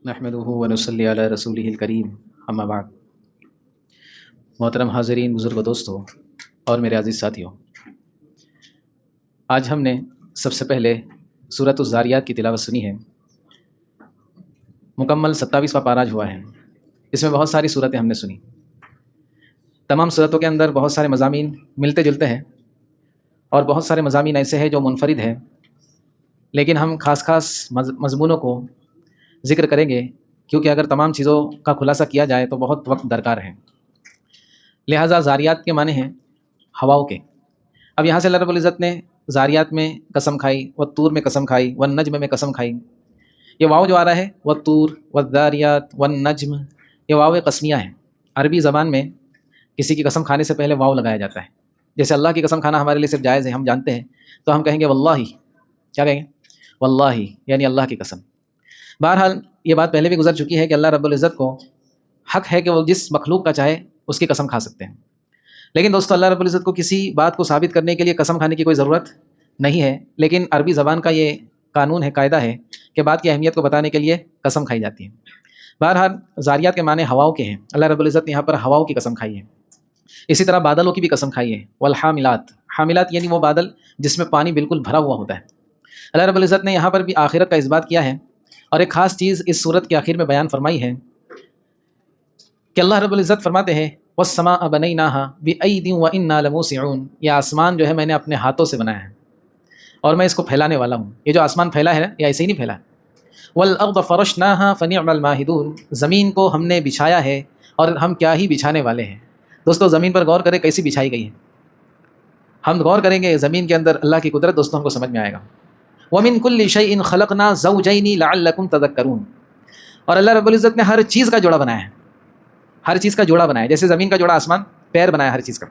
نحمدہ ونصلی علی رسولہ الکریم اما بعد۔ محترم حاضرین، بزرگ و دوستوں اور میرے عزیز ساتھیوں، آج ہم نے سب سے پہلے سورۃ الذاریات کی تلاوت سنی ہے۔ مکمل 27واں پارہ ہوا ہے۔ اس میں بہت ساری صورتیں ہم نے سنی۔ تمام صورتوں کے اندر بہت سارے مضامین ملتے جلتے ہیں اور بہت سارے مضامین ایسے ہیں جو منفرد ہیں، لیکن ہم خاص مضمونوں کو ذکر کریں گے، کیونکہ اگر تمام چیزوں کا خلاصہ کیا جائے تو بہت وقت درکار ہے۔ لہٰذا ذاریات کے معنی ہیں ہواؤں کے۔ اب یہاں سے اللہ رب العزت نے ذاریات میں قسم کھائی، والطور میں قسم کھائی، والنجم میں قسم کھائی۔ یہ واو جو آ رہا ہے والطور والذاریات والنجم، یہ واو قسمیہ ہے۔ عربی زبان میں کسی کی قسم کھانے سے پہلے واو لگایا جاتا ہے۔ جیسے اللہ کی قسم کھانا ہمارے لیے صرف جائز ہے، ہم جانتے ہیں، تو ہم کہیں گے واللہ، کیا کہیں گے؟ واللہ، یعنی اللہ کی قسم۔ بہرحال یہ بات پہلے بھی گزر چکی ہے کہ اللہ رب العزت کو حق ہے کہ وہ جس مخلوق کا چاہے اس کی قسم کھا سکتے ہیں، لیکن دوستو اللہ رب العزت کو کسی بات کو ثابت کرنے کے لیے قسم کھانے کی کوئی ضرورت نہیں ہے، لیکن عربی زبان کا یہ قانون ہے، قاعدہ ہے کہ بات کی اہمیت کو بتانے کے لیے قسم کھائی جاتی ہے۔ بہرحال ذاریات کے معنی ہواؤں کے ہیں۔ اللہ رب العزت نے یہاں پر ہواؤں کی قسم کھائی ہے۔ اسی طرح بادلوں کی بھی قسم کھائی ہے۔ والحاملات، حاملات یعنی وہ بادل جس میں پانی بالکل بھرا ہوا ہوتا ہے۔ اللہ رب العزت نے یہاں پر بھی آخرت کا اثبات کیا ہے، اور ایک خاص چیز اس صورت کے آخر میں بیان فرمائی ہے کہ اللہ رب العزت فرماتے ہیں والسماء بنیناها بأید وإنا لموسعون، یہ آسمان جو ہے میں نے اپنے ہاتھوں سے بنایا ہے اور میں اس کو پھیلانے والا ہوں۔ یہ جو آسمان پھیلا ہے یہ ایسے ہی نہیں پھیلا۔ والارض فرشناها فنعم الماہدون، زمین کو ہم نے بچھایا ہے اور ہم کیا ہی بچھانے والے ہیں۔ دوستو زمین پر غور کریں کیسی بچھائی گئی ہے۔ ہم غور کریں گے زمین کے اندر اللہ کی قدرت، دوستوں ہم کو سمجھ میں آئے گا۔ وَمِن كُلِّ شَيْءٍ خَلَقْنَا زَوْجَيْنِ لَعَلَّكُمْ تَذَكَّرُونَ، اور اللہ رب العزت نے ہر چیز کا جوڑا بنایا ہے۔ ہر چیز کا جوڑا بنایا ہے، جیسے زمین کا جوڑا آسمان، پیر بنایا ہر چیز کا،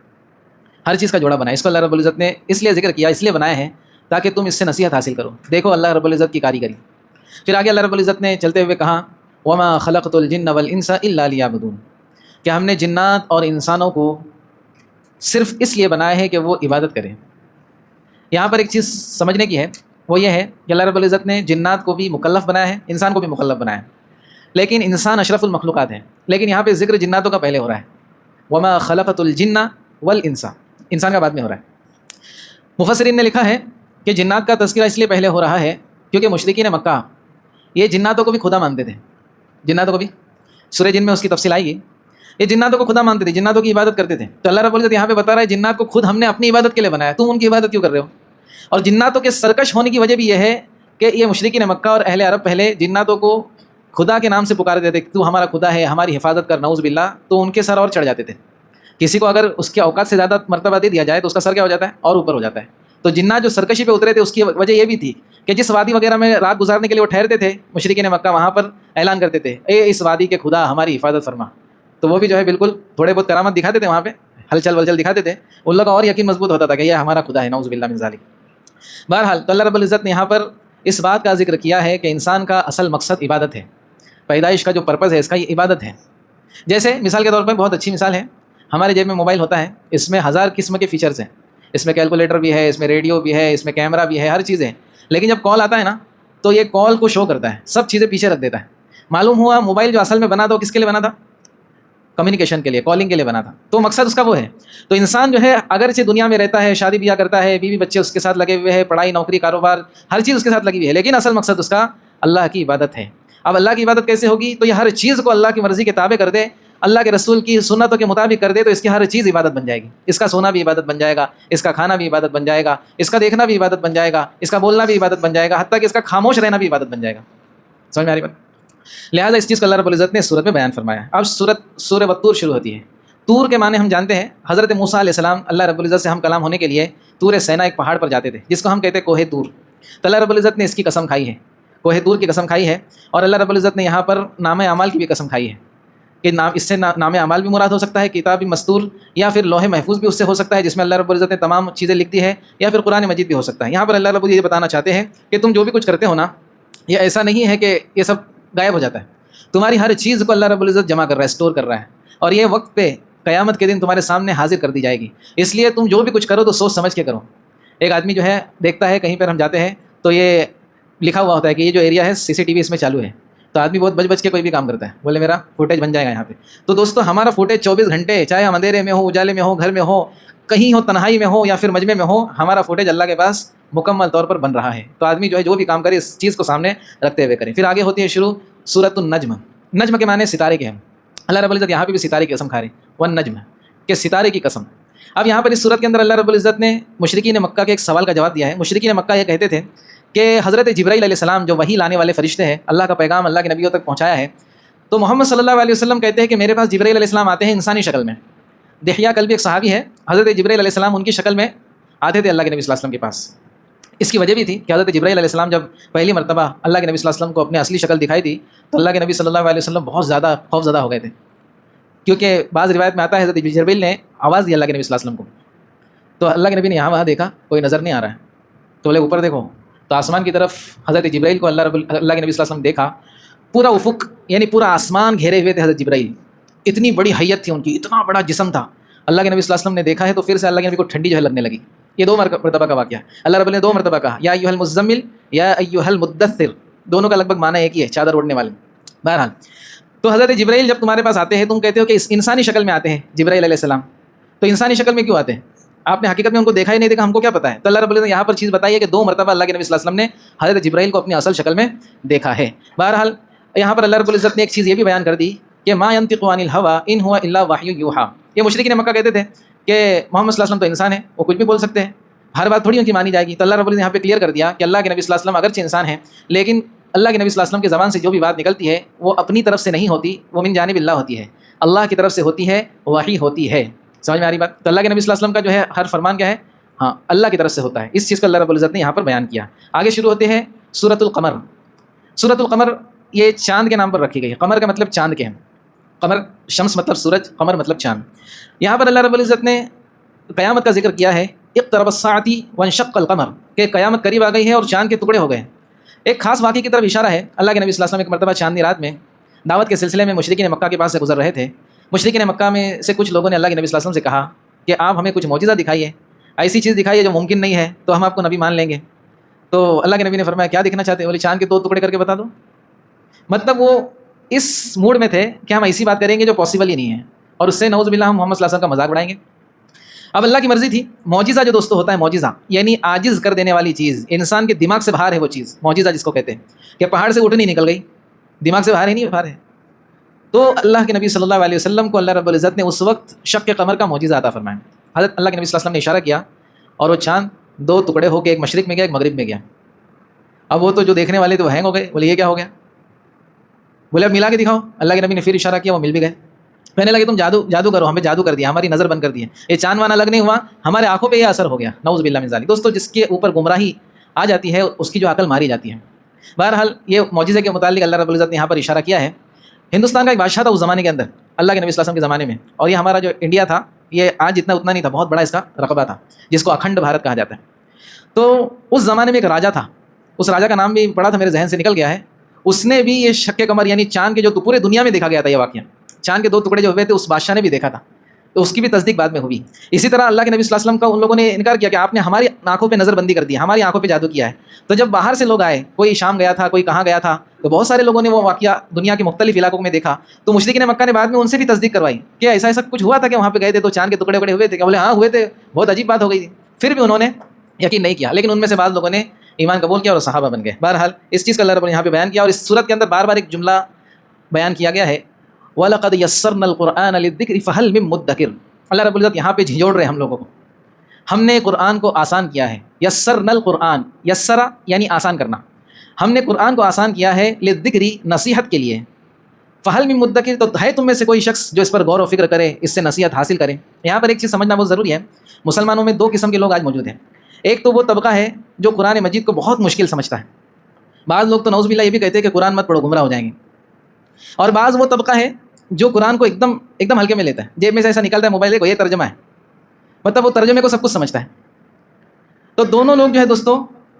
ہر چیز کا جوڑا بنایا۔ اس کو اللہ رب العزت نے اس لیے ذکر کیا، اس لیے بنایا ہے تاکہ تم اس سے نصیحت حاصل کرو۔ دیکھو اللہ رب العزت کی کاریگری۔ پھر آگے اللہ رب العزت نے چلتے ہوئے کہا وَمَا خَلَقْتُ الْجِنَّ وَالْإِنسَ إِلَّا لِيَعْبُدُونَ، کہ ہم نے جنات اور انسانوں کو صرف اس لیے بنایا ہے کہ وہ عبادت کریں۔ یہاں پر ایک چیز سمجھنے کی ہے، وہ یہ ہے کہ اللہ رب العزت نے جنات کو بھی مکلف بنایا ہے، انسان کو بھی مکلف بنایا ہے، لیکن انسان اشرف المخلوقات ہیں، لیکن یہاں پہ ذکر جناتوں کا پہلے ہو رہا ہے۔ وما خلقت الجن والانس، انسان کا بعد میں ہو رہا ہے۔ مفسرین نے لکھا ہے کہ جنات کا تذکرہ اس لیے پہلے ہو رہا ہے کیونکہ مشرکین مکہ یہ جناتوں کو بھی خدا مانتے تھے۔ جناتوں کو بھی سورہ جن میں اس کی تفصیل آئے گی۔ یہ جناتوں کو خدا مانتے تھے، جناتوں کی عبادت کرتے تھے، تو اللہ رب العزت یہاں پہ بتا رہا ہے جنات کو خود ہم نے اپنی عبادت کے لیے بنایا، تم ان کی عبادت کیوں کر رہے ہو؟ اور جناتوں کے سرکش ہونے کی وجہ بھی یہ ہے کہ یہ مشرکین مکہ اور اہل عرب پہلے جناتوں کو خدا کے نام سے پکارتے تھے، تو ہمارا خدا ہے، ہماری حفاظت کر، نعوذ باللہ، تو ان کے سر اور چڑھ جاتے تھے۔ کسی کو اگر اس کے اوقات سے زیادہ مرتبہ دے دیا جائے تو اس کا سر کیا ہو جاتا ہے؟ اور اوپر ہو جاتا ہے۔ تو جنات جو سرکشی پہ اترے تھے اس کی وجہ یہ بھی تھی کہ جس وادی وغیرہ میں رات گزارنے کے لیے وہ ٹھہرتے تھے مشرکین مکہ، وہاں پر اعلان کرتے تھے اے اس وادی کے خدا ہماری حفاظت فرما، تو وہ بھی جو ہے بالکل تھوڑے بہت کرامت دکھاتے تھے، وہاں پہ ہلچل ولچل دکھاتے تھے، ان لوگوں کا اور یقین مضبوط ہوتا تھا کہ یہ ہمارا خدا ہے، نعوذ باللہ من ذالک۔ بہرحال تو اللہ رب العزت نے یہاں پر اس بات کا ذکر کیا ہے کہ انسان کا اصل مقصد عبادت ہے، پیدائش کا جو پرپز ہے اس کا یہ عبادت ہے۔ جیسے مثال کے طور پر بہت اچھی مثال ہے، ہمارے جیب میں موبائل ہوتا ہے، اس میں 1000 قسم کے فیچرز ہیں، اس میں کیلکولیٹر بھی ہے، اس میں ریڈیو بھی ہے، اس میں کیمرہ بھی ہے، ہر چیز ہے، لیکن جب کال آتا ہے نا تو یہ کال کو شو کرتا ہے، سب چیزیں پیچھے رکھ دیتا ہے۔ معلوم ہوا موبائل جو اصل میں بنا تھا وہ کس کے لیے بنا تھا؟ کمیونیکیشن کے لیے، کالنگ کے لیے بنا تھا، تو مقصد اس کا وہ ہے۔ تو انسان جو ہے اگرچہ دنیا میں رہتا ہے، شادی بیاہ کرتا ہے، بیوی بچے اس کے ساتھ لگے ہوئے ہیں، پڑھائی نوکری کاروبار ہر چیز اس کے ساتھ لگی ہوئی ہے، لیکن اصل مقصد اس کا اللہ کی عبادت ہے۔ اب اللہ کی عبادت کیسے ہوگی؟ تو یہ ہر چیز کو اللہ کی مرضی کے تابع کر دے، اللہ کے رسول کی سنتوں کے مطابق کر دے، تو اس کی ہر چیز عبادت بن جائے گی۔ اس کا سونا بھی عبادت بن جائے گا، اس کا کھانا بھی عبادت بن جائے گا، اس کا دیکھنا بھی عبادت بن جائے گا، اس کا بولنا بھی عبادت بن جائے گا، حتیٰ کہ اس کا خاموش رہنا بھی عبادت بن جائے گا۔ سمجھ میں آ رہی بات؟ لہٰذا اس چیز کو اللہ رب العزت نے اس سورت میں بیان فرمایا۔ اب سورہ والطور شروع ہوتی ہے۔ طور کے معنی ہم جانتے ہیں، حضرت موسیٰ علیہ السلام اللہ رب العزت سے ہم کلام ہونے کے لیے طور سینا ایک پہاڑ پر جاتے تھے، جس کو ہم کہتے ہیں کوہ طور۔ تو اللہ رب العزت نے اس کی قسم کھائی ہے، کوہ طور کی قسم کھائی ہے، اور اللہ رب العزت نے یہاں پر نام اعمال کی بھی قسم کھائی ہے کہ اس سے نام اعمال بھی مراد ہو سکتا ہے، کتاب مستور، یا پھر لوح محفوظ بھی اس سے ہو سکتا ہے جس میں اللہ رب العزت نے تمام چیزیں لکھ دی ہے، یا پھر قرآن مجید بھی ہو سکتا ہے۔ یہاں پر اللہ رب العزت یہ بتانا چاہتے ہیں کہ تم جو بھی کچھ کرتے ہو نا، یہ ایسا نہیں ہے کہ یہ سب غائب ہو جاتا ہے، تمہاری ہر چیز کو اللہ رب العزت جمع کر رہا ہے، اسٹور کر رہا ہے، اور یہ وقت پہ قیامت کے دن تمہارے سامنے حاضر کر دی جائے گی۔ اس لیے تم جو بھی کچھ کرو تو سوچ سمجھ کے کرو۔ ایک آدمی جو ہے دیکھتا ہے کہیں پر ہم جاتے ہیں تو یہ لکھا ہوا ہوتا ہے کہ یہ جو ایریا ہے CCTV اس میں چالو ہے، تو آدمی بہت بچ کے کوئی بھی کام کرتا ہے، بولے میرا فوٹیج بن جائے گا یہاں پہ. تو دوستو ہمارا فوٹیج 24 گھنٹے، چاہے ہم اندھیرے میں ہو، اجالے میں ہو، گھر میں ہو، کہیں ہو، تنہائی میں ہو یا پھر مجمع میں ہو، ہمارا فوٹیج اللہ کے پاس مکمل طور پر بن رہا ہے. تو آدمی جو ہے جو بھی کام کرے اس چیز کو سامنے رکھتے ہوئے کرے. پھر آگے ہوتی ہے شروع سورۃ النجم. نجم کے معنی ستارے کے ہیں. اللہ رب العزت یہاں پہ بھی ستارے کی قسم کھا رہے ہیں، والنجم، کہ ستارے کی قسم. اب یہاں پر اس صورت کے اندر اللہ رب العزت نے مشرکین مکہ کے ایک سوال کا جواب دیا ہے. مشرکین مکہ یہ کہتے تھے کہ حضرت جبرائیل علیہ السلام جو وحی لانے والے فرشتے ہیں، اللہ کا پیغام اللہ کے نبیوں تک پہنچایا ہے، تو محمد صلی اللہ علیہ وسلم کہتے ہیں کہ میرے پاس جبرائیل علیہ السلام آتے ہیں انسانی شکل میں. دحیہ کلبی ایک صحابی ہے، حضرت جبرائیل علیہ السلام ان کی شکل میں آتے تھے اللہ کے نبی صلی اللہ علیہ وسلم کے پاس. اس کی وجہ بھی تھی کہ حضرت جبرائیل علیہ السلام جب پہلی مرتبہ اللہ کے نبی صلی اللہ علیہ وسلم کو اپنی اصلی شکل دکھائی تھی تو اللہ کے نبی صلی اللہ علیہ وسلم بہت زیادہ خوف زدہ ہو گئے تھے، کیونکہ بعض روایت میں آتا ہے حضرت جبرائیل نے آواز دی اللہ کے نبی صلی اللہ علیہ وسلم کو. تو اللہ کے نبی نے یہاں وہاں دیکھا، کوئی نظر نہیں آ رہا ہے، تو بولے اوپر دیکھو. تو آسمان کی طرف حضرت جبرائیل کو اللہ کے نبی صلی اللہ علیہ وسلم دیکھا. پورا افق یعنی پورا آسمان گھیرے ہوئے تھے حضرت جبرائیل. اتنی بڑی حیت تھی ان کی، اتنا بڑا جسم تھا. اللہ کے نبی صلی اللہ علیہ وسلم نے دیکھا ہے تو پھر سے اللہ کے نبی کو ٹھنڈی جو ہے لگنے لگی. یہ 2 مرتبہ کا واقعہ. اللہ رب نے 2 مرتبہ کہا یا ایھا المزمل یا ایھا المدثر، دونوں کا لگ بھگ معنی ایک ہی ہے، چادر اوڑھنے والے. بہرحال تو حضرت جبرائیل جب تمہارے پاس آتے ہیں تم کہتے ہو کہ اس انسانی شکل میں آتے ہیں جبرائیل علیہ السلام، تو انسانی شکل میں کیوں آتے ہیں؟ آپ نے حقیقت میں ان کو دیکھا ہی نہیں دیکھا، ہم کو کیا پتہ ہے؟ تو اللہ رب نے یہاں پر چیز بتائی ہے کہ 2 مرتبہ اللہ کے نبی صلی اللہ علیہ وسلم نے حضرت جبرائیل کو اپنی اصل شکل میں دیکھا ہے. بہرحال یہاں پر اللہ رب العزت نے ایک چیز یہ بھی بیان کر دی کہ ما ينطق عن الهوى ان هو الا وحی یوحى. یہ مشرکین مکہ کہتے تھے کہ محمد صلی اللہ علیہ وسلم تو انسان ہے، وہ کچھ بھی بول سکتے ہیں، ہر بات تھوڑی ان کی مانی جائے گی. تو اللہ رب العزت نے یہاں پہ کلیئر کر دیا کہ اللہ کے نبی صلی اللہ علیہ وسلم اگرچہ انسان ہیں لیکن اللہ کے نبی صلی اللہ علیہ وسلم کی زبان سے جو بھی بات نکلتی ہے وہ اپنی طرف سے نہیں ہوتی، وہ من جانب اللہ ہوتی ہے، اللہ کی طرف سے ہوتی ہے، وحی ہوتی ہے. سمجھ میں آ رہی بات؟ تو اللہ کے نبی صلی اللہ علیہ وسلم کا جو ہے ہر فرمان کیا ہے؟ ہاں اللہ کی طرف سے ہوتا ہے. اس چیز کو اللہ رب العزت نے یہاں پر بیان کیا. آگے شروع ہوتے ہیں سورۃ القمر. سورۃ القمر یہ چاند کے نام پر رکھی گئی ہے. قمر کا مطلب چاند کے ہیں، قمر شمس مطلب سورج، قمر مطلب چاند. یہاں پر اللہ رب العزت نے قیامت کا ذکر کیا ہے. اقترب الساعۃ وانشق القمر، کہ قیامت قریب آ گئی ہے اور چاند کے ٹکڑے ہو گئے. ایک خاص واقعے کی طرف اشارہ ہے. اللہ کے نبی صلی اللہ علیہ وسلم ایک مرتبہ چاندنی رات میں دعوت کے سلسلے میں مشرکین مکہ کے پاس سے گزر رہے تھے. مشرکین مکہ میں سے کچھ لوگوں نے اللہ کے نبی صلی اللہ علیہ وسلم سے کہا کہ آپ ہمیں کچھ معجزہ دکھائیے، ایسی چیز دکھائیے جو ممکن نہیں ہے تو ہم آپ کو نبی مان لیں گے. تو اللہ کے نبی نے فرمایا کیا دیکھنا چاہتے ہیں؟ بولے چاند کے 2 ٹکڑے کر کے بتا دو. مطلب وہ اس موڈ میں تھے کہ ہم ایسی بات کریں گے جو پاسبل ہی نہیں ہے، اور اس سے نعوذ باللہ ہم محمد صلی اللہ علیہ وسلم کا مذاق اڑائیں گے. اب اللہ کی مرضی تھی. معجزہ جو دوستو ہوتا ہے، معجزہ یعنی عاجز کر دینے والی چیز، انسان کے دماغ سے باہر ہے وہ چیز، معجزہ جس کو کہتے ہیں کہ پہاڑ سے اٹھنی نکل گئی، دماغ سے باہر ہی نہیں باہر ہے. تو اللہ کے نبی صلی اللہ علیہ وسلم کو اللہ رب العزت نے اس وقت شق قمر کا معجزہ عطا فرمایا. حضرت اللہ کے نبی صلی اللہ علیہ وسلم نے اشارہ کیا اور وہ چاند 2 ٹکڑے ہو کے ایک مشرق میں گیا، ایک مغرب میں گیا. اب وہ تو جو دیکھنے والے تھے وہ ہینگ ہو گئے، بولے یہ کیا ہو گیا؟ بولے اب ملا کے دکھاؤ. اللہ کے نبی نے پھر اشارہ کیا، وہ مل بھی گئے. کہنے لگے تم جادو کرو، ہمیں جادو کر دیا، ہماری نظر بند کر دی ہے، یہ چاند وانا الگ نہیں ہوا، ہمارے آنکھوں پہ یہ اثر ہو گیا. نعوذ باللہ من ذالک. دوستو جس کے اوپر گمراہی آ جاتی ہے اس کی جو عقل ماری جاتی ہے. بہرحال یہ معجزے کے متعلق اللہ رب العزت نے یہاں پر اشارہ کیا ہے. ہندوستان کا ایک بادشاہ تھا اس زمانے کے اندر، اللہ کے نبی صلی اللہ علیہ وسلم کے زمانے میں، اور یہ ہمارا جو انڈیا تھا یہ آج اتنا اتنا نہیں تھا، بہت بڑا اس کا رقبہ تھا جس کو اکھنڈ بھارت کہا جاتا ہے. تو اس زمانے میں ایک راجا تھا، اس راجا کا نام بھی پڑا تھا، میرے ذہن سے نکل گیا ہے. اس نے بھی یہ شق قمر یعنی چاند کے جو پورے دنیا میں دیکھا گیا تھا یہ واقعہ، چاند کے 2 ٹکڑے جو ہوئے تھے اس بادشاہ نے بھی دیکھا تھا، تو اس کی بھی تصدیق بعد میں ہوئی. اسی طرح اللہ کے نبی صلی اللہ علیہ وسلم کا ان لوگوں نے انکار کیا کہ آپ نے ہماری آنکھوں پہ نظر بندی کر دی، ہماری آنکھوں پہ جادو کیا ہے. تو جب باہر سے لوگ آئے، کوئی شام گیا تھا، کوئی کہاں گیا تھا، تو بہت سارے لوگوں نے وہ واقعہ دنیا کے مختلف علاقوں میں دیکھا. تو مشرکین مکہ نے بعد میں ان سے بھی تصدیق کروائی کہ ایسا ایسا کچھ ہوا تھا کہ وہاں پہ گئے تھے تو چاند کے ٹکڑے ہوئے تھے. کہ بولے ہاں ہوئے تھے، بہت عجیب بات ہو گئی تھی. پھر بھی انہوں نے یقین نہیں کیا، لیکن ان میں سے بعض لوگوں نے ایمان قبول کیا اور صحابہ بن گئے. بہرحال اس چیز کا اللہ رب نے یہاں پہ بیان کیا، اور اس صورت کے اندر بار بار ایک جملہ بیان کیا گیا ہے، وَلَقَدْ يَسَّرْنَا الْقُرْآنَ لِلذِّكْرِ فَهَلْ مِن مُدَّكِرٍ. اللہ رب العزت یہاں پہ جھنجھوڑ رہے ہم لوگوں کو، ہم نے قرآن کو آسان کیا ہے. یسرنا القرآن، یسرا یعنی آسان کرنا، ہم نے قرآن کو آسان کیا ہے للذکر نصیحت کے لیے. فہل من مدکر، تو ہے تم میں سے کوئی شخص جو اس پر غور و فکر کرے، اس سے نصیحت حاصل کرے. یہاں پر ایک چیز سمجھنا بہت ضروری ہے. مسلمانوں میں 2 قسم کے لوگ آج موجود ہیں. ایک تو وہ طبقہ ہے جو قرآن مجید کو بہت مشکل سمجھتا ہے. بعض لوگ تو نعوذ باللہ یہ بھی کہتے ہیں کہ قرآن مت پڑھو گمراہ ہو جائیں گے. اور بعض وہ طبقہ ہے جو قرآن کو ایک دم ہلکے میں لیتا ہے، جیب میں سے ایسا نکلتا ہے موبائل دیکھو یہ ترجمہ ہے، مطلب وہ ترجمے کو سب کچھ سمجھتا ہے. تو دونوں لوگ جو ہے دوستو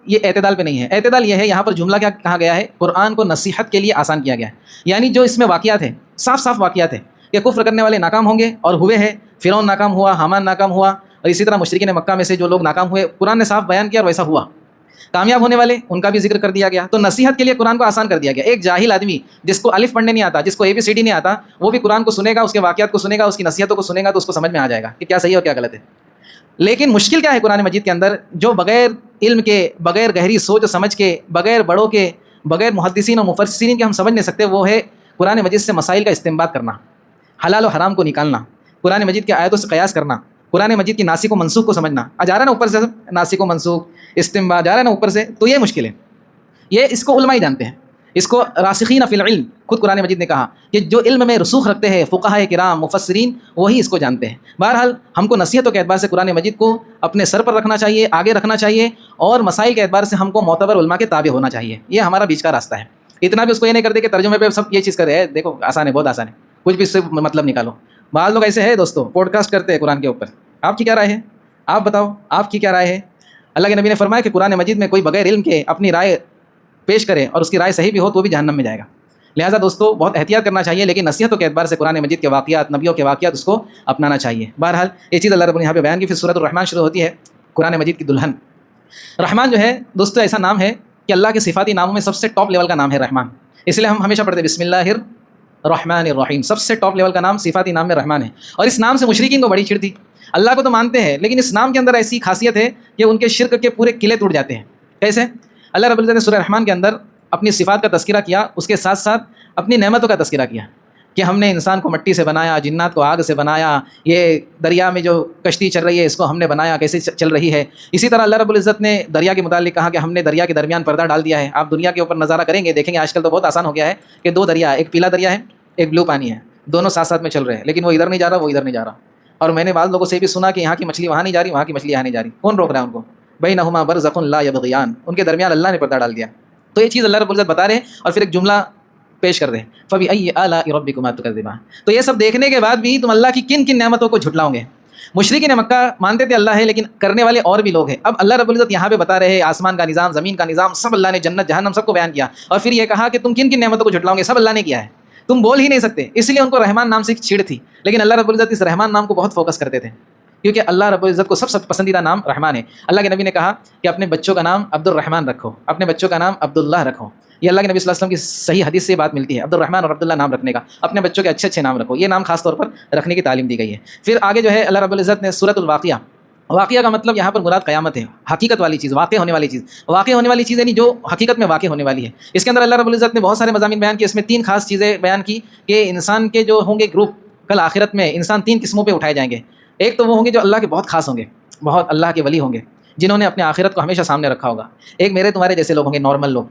یہ اعتدال پہ نہیں ہے. اعتدال یہ ہے، یہاں پر جملہ کیا کہا گیا ہے، قرآن کو نصیحت کے لیے آسان کیا گیا ہے. یعنی جو اس میں واقعات ہیں، صاف صاف واقعات ہیں کہ کفر کرنے والے ناکام ہوں گے اور ہوئے ہیں. فرعون ناکام ہوا، حامان ناکام ہوا، اور اسی طرح مشرکین مکہ میں سے جو لوگ ناکام ہوئے، قرآن نے صاف بیان کیا اور ویسا ہوا. کامیاب ہونے والے ان کا بھی ذکر کر دیا گیا. تو نصیحت کے لیے قرآن کو آسان کر دیا گیا. ایک جاہل آدمی جس کو الف پڑھنے نہیں آتا, جس کو ABCD نہیں آتا, وہ بھی قرآن کو سنے گا, اس کے واقعات کو سنے گا, اس کی نصیحتوں کو سنے گا, تو اس کو سمجھ میں آ جائے گا کہ کیا صحیح اور کیا غلط ہے. لیکن مشکل کیا ہے قرآن مجید کے اندر, جو بغیر علم کے, بغیر گہری سوچ و سمجھ کے, بغیر بڑوں کے, بغیر محدثین و مفسرین کے ہم سمجھ نہیں سکتے, وہ ہے قرآن مجید سے مسائل کا استنباط کرنا, حلال و حرام کو نکالنا, قرآن مجید کی آیتوں سے قیاس کرنا, قرآن مجید کی ناسخ و منسوخ کو سمجھنا. جا رہا ہے نا اوپر سے ناسخ و منسوخ, استنباط جا رہا ہے نا اوپر سے, تو یہ مشکل ہے. یہ اس کو علماء ہی جانتے ہیں, اس کو راسخین فی العلم, خود قرآن مجید نے کہا کہ جو علم میں رسوخ رکھتے ہیں فقہاء کرام مفسرین, وہی اس کو جانتے ہیں. بہرحال ہم کو نصیحتوں کے اعتبار سے قرآن مجید کو اپنے سر پر رکھنا چاہیے, آگے رکھنا چاہیے, اور مسائل کے اعتبار سے ہم کو معتبر علماء کے تابع ہونا چاہیے. یہ ہمارا بیچ کا راستہ ہے. اتنا بھی اس کو یہ نہیں کر دے کہ ترجمے پہ سب یہ چیز کرے ہیں, دیکھو آسان ہے, بہت آسان ہے, کچھ بھی اس سے مطلب نکالو. بعض لوگ ایسے ہیں دوستو, پوڈ کاسٹ کرتے ہیں قرآن کے اوپر. آپ کی کیا رائے ہے؟ آپ بتاؤ آپ کی کیا رائے ہے؟ اللہ کے نبی نے فرمایا کہ قرآن مجید میں کوئی بغیر علم کے اپنی رائے پیش کرے اور اس کی رائے صحیح بھی ہو تو بھی جہنم میں جائے گا. لہٰذا دوستو بہت احتیاط کرنا چاہیے, لیکن نصیحتوں کے اعتبار سے قرآن مجید کے واقعات, نبیوں کے واقعات, اس کو اپنانا چاہیے. بہرحال یہ چیز اللہ رب نے یہاں پہ بیان کی. پھر سورۃ الرحمن شروع ہوتی ہے, قرآن مجید کی دلہن. رحمان جو ہے دوستو ایسا نام ہے کہ اللہ کے صفاتی ناموں میں سب سے ٹاپ لیول کا نام ہے رحمان. اس لیے ہم ہمیشہ پڑھتے ہیں بسم اللہ الرحمن الرحیم. سب سے ٹاپ لیول کا نام صفاتی نام میں رحمان ہے. اور اس نام سے مشرکین کو بڑی چڑ تھی. اللہ کو تو مانتے ہیں, لیکن اس نام کے اندر ایسی خاصیت ہے کہ ان کے شرک کے پورے قلعے ٹوٹ جاتے ہیں. کیسے؟ اللہ رب العزت نے سورہ رحمان کے اندر اپنی صفات کا تذکرہ کیا, اس کے ساتھ ساتھ اپنی نعمتوں کا تذکرہ کیا کہ ہم نے انسان کو مٹی سے بنایا, جنات کو آگ سے بنایا, یہ دریا میں جو کشتی چل رہی ہے اس کو ہم نے بنایا, کیسے چل رہی ہے. اسی طرح اللہ رب العزت نے دریا کے متعلق کہا کہ ہم نے دریا کے درمیان پردہ ڈال دیا ہے. آپ دنیا کے اوپر نظارہ کریں گے, دیکھیں گے آج کل تو بہت آسان ہو گیا ہے کہ دو دریا, ایک پیلا دریا ہے, ایک بلو پانی ہے, دونوں ساتھ ساتھ میں چل رہے ہیں, لیکن وہ ادھر نہیں جا رہا, وہ ادھر نہیں جا رہا. اور میں نے بعض لوگوں سے بھی سنا کہ یہاں کی مچھلی وہاں نہیں جا رہی, وہاں کی مچھلی یہاں نہیں جا رہی. کون روک رہا ہے ان کو؟ بینہما برزخ لا یبغیان, ان کے درمیان اللہ نے پردہ ڈال دیا. تو یہ چیز اللہ رب العزت بتا رہے ہیں, اور پھر ایک جملہ پیش کر دیں, فبأی آلاء ربکما تکذبان. تو یہ سب دیکھنے کے بعد بھی تم اللہ کی کن کن نعمتوں کو جھٹلاؤ گے. مشرکین مکہ مانتے تھے اللہ ہے, لیکن کرنے والے اور بھی لوگ ہیں. اب اللہ رب العزت یہاں پہ بتا رہے ہیں آسمان کا نظام, زمین کا نظام, سب اللہ نے, جنت جہنم سب کو بیان کیا, اور پھر یہ کہا کہ تم کن کن نعمتوں کو جھٹلاؤ گے, سب اللہ نے کیا ہے, تم بول ہی نہیں سکتے. اس لیے ان کو رحمان نام سے ایک چھڑ تھی, لیکن اللہ رب العزت اس رحمان نام کو بہت فوکس کرتے تھے, کیونکہ اللہ رب العزت کو سب سے پسندیدہ نام رحمان ہے. اللہ کے نبی نے کہا کہ اپنے بچوں کا نام عبد الرحمن رکھو, اپنے بچوں کا نام عبداللہ رکھو. یہ اللہ کے نبی صلی اللہ علیہ وسلم کی صحیح حدیث سے بات ملتی ہے, عبد الرحمن اور عبداللہ نام رکھنے کا. اپنے بچوں کے اچھے اچھے نام رکھو, یہ نام خاص طور پر رکھنے کی تعلیم دی گئی ہے. پھر آگے جو ہے اللہ رب العزت نے سورۃ الواقعہ, واقعہ کا مطلب یہاں پر مراد قیامت ہے, حقیقت والی چیز, واقع ہونے والی چیز. واقع ہونے والی چیز یعنی جو حقیقت میں واقع ہونے والی ہے. اس کے اندر اللہ رب العزت نے بہت سارے مضامین بیان کیے. اس میں 3 خاص چیزیں بیان کی کہ انسان کے جو ہوں گے گروپ, کل آخرت میں انسان 3 قسموں پہ اٹھائے جائیں گے. ایک تو وہ ہوں گے جو اللہ کے بہت خاص ہوں گے, بہت اللہ کے ولی ہوں گے, جنہوں نے اپنے آخرت کو ہمیشہ سامنے رکھا ہوگا. ایک میرے تمہارے جیسے لوگ ہوں گے, نارمل لوگ,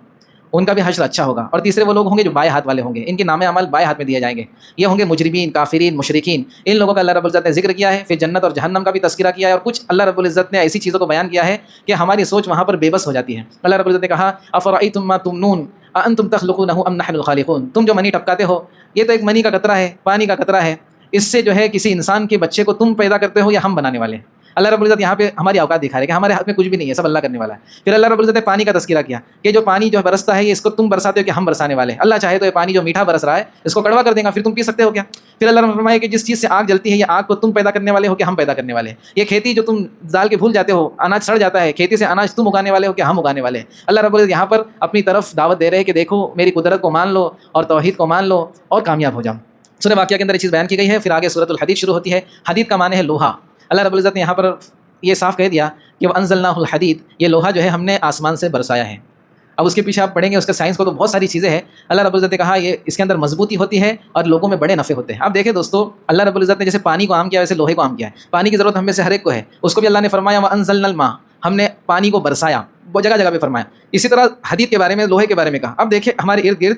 ان کا بھی حشر اچھا ہوگا. اور تیسرے وہ لوگ ہوں گے جو بائیں ہاتھ والے ہوں گے, ان کے نام اعمال بائیں ہاتھ میں دیے جائیں گے. یہ ہوں گے مجرمین, کافرین, مشرکین. ان لوگوں کا اللہ رب العزت نے ذکر کیا ہے. پھر جنت اور جہنم کا بھی تذکرہ کیا ہے, اور کچھ اللہ رب العزت نے ایسی چیزوں کو بیان کیا ہے کہ ہماری سوچ وہاں پر بے بس ہو جاتی ہے. اللہ رب العزت نے کہا افرأیتم ما تمنون اانتم تخلقونہ ام نحن الخالقون. تم جو منی ٹپکاتے ہو, یہ تو ایک منی کا قطرہ ہے, پانی کا قطرہ ہے, اس سے جو ہے کسی انسان کے بچے کو تم پیدا کرتے ہو یا ہم بنانے والے ہیں. اللہ رب العزت یہاں پہ ہماری اوقات دکھا رہے کہ ہمارے ہاتھ میں کچھ بھی نہیں ہے, سب اللہ کرنے والا ہے. پھر اللہ رب العزت نے پانی کا تذکرہ کیا کہ جو پانی جو برستا ہے یہ اس کو تم برساتے ہو کہ ہم برسانے والے ہیں. اللہ چاہے تو یہ پانی جو میٹھا برس رہا ہے اس کو کڑوا کر دے گا, پھر تم پی سکتے ہو کیا. پھر اللہ نے فرمایا کہ جس چیز سے آگ جلتی ہے یہ آگ کو تم پیدا کرنے والے ہو کہ ہم پیدا کرنے والے ہیں. یہ کھیتی جو تم ڈال کے بھول جاتے ہو, اناج سڑ جاتا ہے, کھیتی سے اناج تم اگانے والے ہو کہ ہم اگانے والے ہیں. اللہ رب العزت یہاں پر اپنی طرف دعوت دے رہے ہیں کہ دیکھو میری قدرت کو مان لو اور توحید کو مان لو اور کامیاب ہو جاؤ. سورہ واقعہ کے اندر یہ چیز بیان کی گئی ہے. پھر آگے سورۃ الحدید شروع ہوتی ہے. حدید کا معنی ہے لوہا. اللہ رب العزت نے یہاں پر یہ صاف کہہ دیا کہ وانزلناہ الحدید, یہ لوہا جو ہے ہم نے آسمان سے برسایا ہے. اب اس کے پیچھے آپ پڑھیں گے اس کا سائنس کو تو بہت ساری چیزیں ہیں. اللہ رب العزت نے کہا یہ اس کے اندر مضبوطی ہوتی ہے اور لوگوں میں بڑے نفع ہوتے ہیں. آپ دیکھیں دوستو, اللہ رب العزت نے جیسے پانی کو عام کیا ویسے لوہے کو عام کیا ہے. پانی کی ضرورت ہم میں سے ہر ایک کو ہے, اس کو بھی اللہ نے فرمایا وانزلنا الماء, ہم نے پانی کو برسایا, وہ جگہ جگہ پہ فرمایا. اسی طرح حدید کے بارے میں, لوہے کے بارے میں کہا. اب دیکھیں ہمارے ارد گرد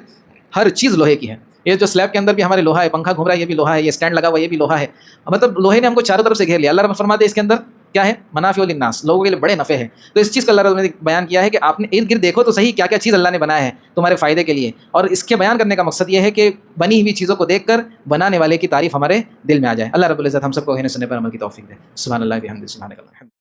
ہر چیز لوہے کی ہے. یہ جو سلیب کے اندر بھی ہمارے لوہا ہے, پنکھا گھوم رہا ہے یہ بھی لوہا ہے, یہ اسٹینڈ لگا ہوا یہ بھی لوہا ہے. مطلب لوہے نے ہم کو چاروں طرف سے گھیر لیا. اللہ رب فرماتے ہیں اس کے اندر کیا ہے, منافع للناس, لوگوں کے لیے بڑے نفع ہے. تو اس چیز کا اللہ رب نے بیان کیا ہے کہ آپ نے ارد گرد دیکھو تو صحیح کیا کیا چیز اللہ نے بنایا ہے تمہارے فائدے کے لیے. اور اس کے بیان کرنے کا مقصد یہ ہے کہ بنی ہوئی چیزوں کو دیکھ کر بنانے والے کی تعریف ہمارے دل میں آ جائے. اللہ رب العزت ہم سب کو کہنے سننے پر عمل کی توفیق دے. سبحان اللہ و بحمدہ, سبحانک اللہم.